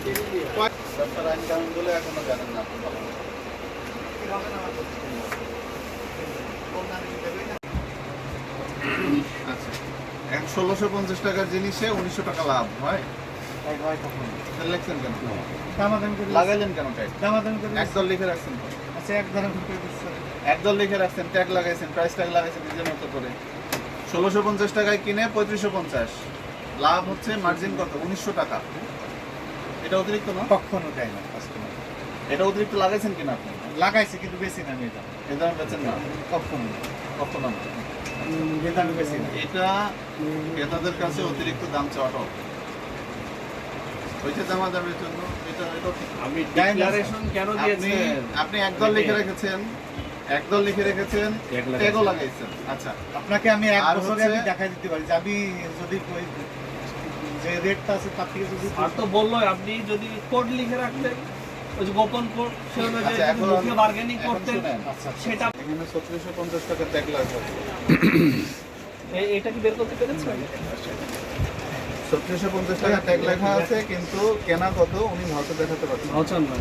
ব্যবসার আইন কানুনগুলো এখনো জানেন না আপনি। আচ্ছা, 1650 টাকার জিনিসে 1900 টাকা লাভ হয়? লেখছেন কেন? লাগাইলেন কেন ট্যাগ? একদল লিখে রাখছেন তো? একদল লিখে রাখছেন, ট্যাগ লাগাইছেন, প্রাইস ট্যাগ লাগাইছেন নিজের মতো করে। 1650 টাকায় কিনে 3550, লাভ হচ্ছে মার্জিন কত? 1900 টাকা। এটা অতিরিক্ত না? কখনো দেয় না কাস্টমার। এটা অতিরিক্ত লাগাইছেন কিনা আপনি? লাগাইছে কিন্তু বেশি না এটা। এই দামে বেচেন না? কখনো কখনো না। এটা বেশি না। এটা ক্রেতাদের কাছে অতিরিক্ত দাম চাওয়াটা হয়েছে দামাদামের জন্য। এটা ঠিক। আমি ডিক্লারেশন কেন দিয়েছেন? আপনি একদল লিখে রেখেছেন, একদল লিখে রেখেছেন, ট্যাগও লাগাইছেন। আচ্ছা, আপনাকে আমি এক আর বছরে হচ্ছে- আমি দেখাই দিতে পারি যে আমি যদি যে রেটটা আছে তার থেকে যদি আর তো বললো আপনি যদি কোড লিখে রাখতেন, ওই যে গোপন কোড, সে অনুযায়ী আচ্ছা, যদি এখন- মুখে বার্গেনিং এখন করতেন, শুনেন। সেটা এখানে 3650 টাকা ট্যাগ লাগবে। এটা কি বের করতে পেরেছেন? 3650 টাকা ট্যাগ লেখা আছে, কিন্তু কেনা কত উনি ভালো দেখাতে পারছেন না। আচ্ছা না,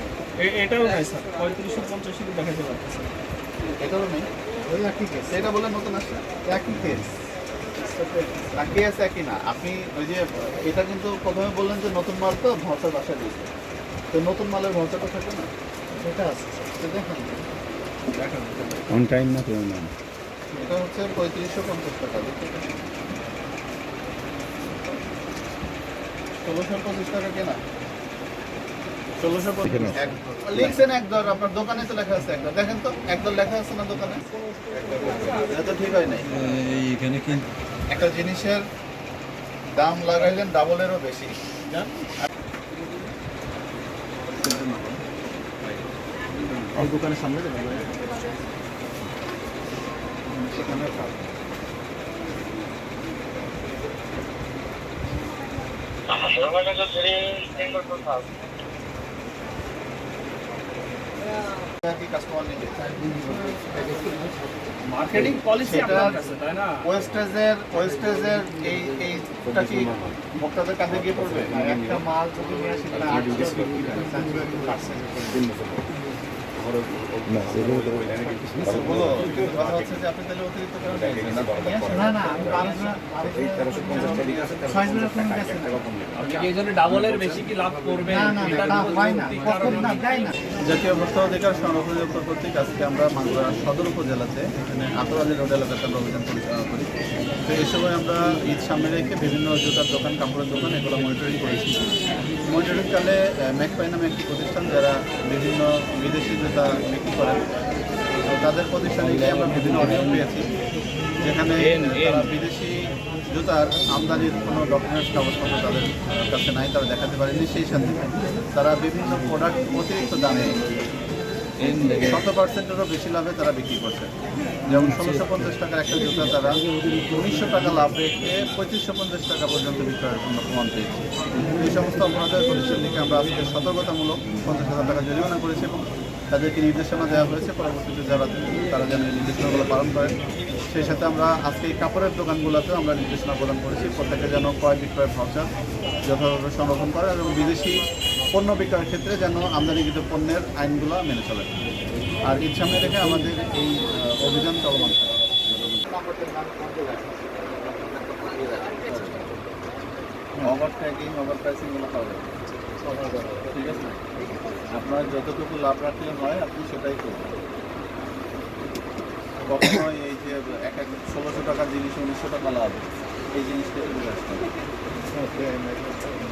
এটাও নাই স্যার, 3550 কি দেখাতে পারতেছে। এটাও নেই। ওই একই কেস, সেটা বলে নতুন আসছে। একই কেস। না, কেস একই না। আপনি ওই যে এটা কিন্তু প্রথমে বললেন যে নতুন মাল তো ভাউচার বাসায় দিয়েছে, তো নতুন মালের ভাউচারটা থাকে না, এটা আছে তো দেখেন অন টাইম না কেউ না। এটা হচ্ছে 3550 টাকা। 1650 টাকা কেনা, 1650 লিখছেন একদর। আপনার দোকানে তো লেখা আছে একদর, দেখেন তো একদর লেখা আছে না দোকানে? এটা তো ঠিক হয় নাই। এইখানে কি একটা জিনিসের দাম লাগাইলেন ডাবলেরও বেশি। এই দোকানের সামনে দেবেন সেখানে কাস্টমার নিবে। মার্কেটিং পলিসি আপনার কাছে, তাই না? ওয়েস্টেজের এইটা কি ভোক্তাদের কাছে গিয়ে পড়বে? একটা মাল যদি নিয়ে আসি তাহলে 800 বলো, কিন্তু কথা হচ্ছে যে আপনি তাহলে অতিরিক্ত কেন নিয়েছেন? আপনি নিয়ে আসেন। না না আমি 1350 আপনি কি এই জন্য ডাবলের বেশি কি লাভ করবেন? না না এটা না কি হয় না, কোনো কখন না দেয় না। জাতীয় ভোক্তা অধিকার সংরক্ষণ দপ্তর কর্তৃক আজকে আমরা মাগুরা সদর উপজেলাতে এখানে আতরালি রোড এলাকাতে আমরা অভিযান পরিচালনা করি। তো এই সময় আমরা ঈদ সামনে রেখে বিভিন্ন জুতার দোকান, কাপড়ের দোকান এগুলো মনিটরিং করেছি। মনিটরিংকালে ম্যাকপাই নামে একটি প্রতিষ্ঠান যারা বিভিন্ন বিদেশি জুতা বিক্রি করেন, তো তাদের প্রতিষ্ঠানে গিয়ে আমরা বিভিন্ন অভিযোগ পেয়েছি, যেখানে তারা বিদেশি জুতার আমদানির কোনো ডকুমেন্টস কাগজপত্র তাদের কাছে নাই, তারা দেখাতে পারেনি। সেই সাথে তারা বিভিন্ন প্রোডাক্ট অতিরিক্ত দামে 100%-এরও বেশি লাভে তারা বিক্রি করছে। যেমন 1650 টাকার একটা জুতা তারা 1900 টাকা লাভ রেখে 3550 টাকা পর্যন্ত বিক্রয়ের কোনো প্রমাণ পেয়েছে। এই সমস্ত অপরাধের প্রতিষ্ঠান থেকে আমরা আজকে সতর্কতামূলক 50,000 টাকা জরিমানা করেছি এবং তাদেরকে নির্দেশনা দেওয়া হয়েছে পরবর্তীতে তারা যেন এই নির্দেশনাগুলো পালন করেন। সেই সাথে আমরা আজকে এই কাপড়ের দোকানগুলোতেও আমরা নির্দেশনা প্রদান করেছি, প্রত্যেকে যেন ক্রয় বিক্রয় ভাউচার যথাযথ সংরক্ষণ করে এবং বিদেশি পণ্য বিক্রয়ের ক্ষেত্রে যেন আমদানিকৃত পণ্যের আইনগুলো মেনে চলে। আর ঈদ সামনে রেখে আমাদের এই অভিযান চলমান থাকে। ওভার ট্যাগিং, ওভার প্রাইসিংগুলো পাবেন, ঠিক আছে? আপনার যতটুকু লাভ রাখলে হয় আপনি সেটাই করবেন। কখনোই এই যে 1600 টাকার জিনিস 1900 টাকা লাভ, এই জিনিসটা চলে আসতে হবে।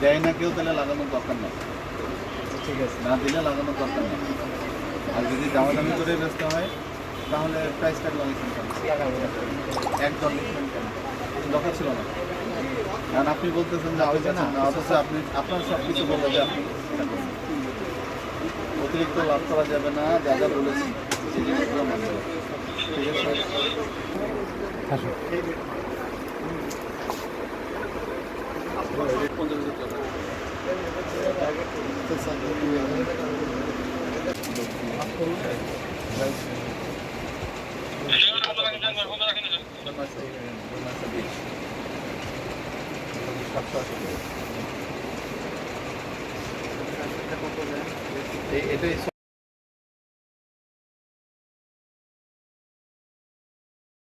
দেয় না কেউ, তাহলে লাগানোর দরকার নেই। ঠিক আছে, না দিলে লাগানোর দরকার নেই। আর যদি দামাদামি করে বেচতে হয় তাহলে প্রাইস ট্যাগ লাগাইছেন কেন? একদম লিখবেন কেন? দরকার ছিল না। কারণ আপনি বলতেছেন যে আবেদন না, অথচ আপনি আপনার সব কিছু বলবো যে আপনি এটা করবেন। অতিরিক্ত লাভ করা যাবে না, যা যা বলেছি সেই জিনিসগুলো মানতে হবে, ঠিক আছে? এটাই